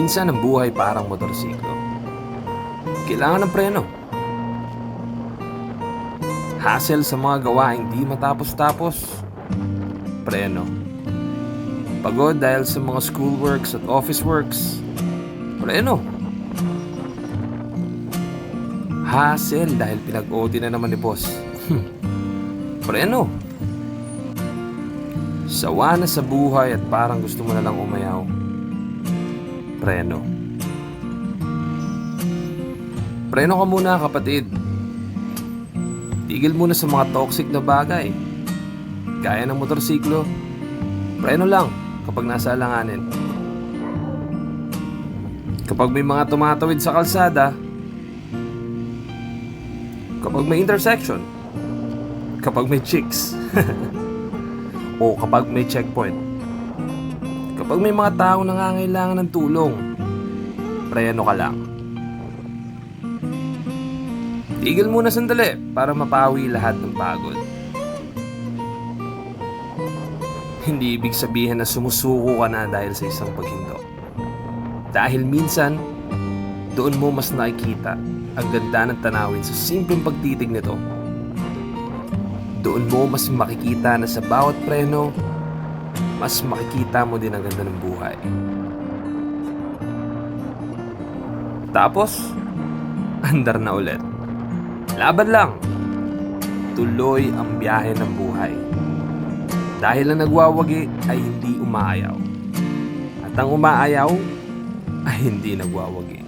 Minsan ang buhay parang motorsiklo. Kailangan ng preno. Hassle sa mga gawaing di matapos-tapos. Preno. Pagod dahil sa mga schoolworks at office works. Preno. Hassle dahil pinag-OT na naman ni boss. Preno. Sawa na sa buhay at parang gusto mo na lang umayaw. Preno. Preno ka muna, kapatid. Tigil muna sa mga toxic na bagay. Gaya ng motorsiklo. Preno lang kapag nasa alanganin. Kapag may mga tumatawid sa kalsada, kapag may intersection, kapag may chicks, o kapag may checkpoint, kapag may mga taong nangangailangan ng tulong, preno ka lang. Tigil muna sandali para mapawi lahat ng pagod. Hindi ibig sabihin na sumusuko ka na dahil sa isang paghindo. Dahil minsan, doon mo mas nakikita ang ganda ng tanawin sa simpleng pagtitig nito. Doon mo mas makikita na sa bawat preno, mas makikita mo din ang ganda ng buhay. Tapos, andar na ulit. Laban lang. Tuloy ang biyahe ng buhay. Dahil ang nagwawagi ay hindi umaayaw. At ang umaayaw ay hindi nagwawagi.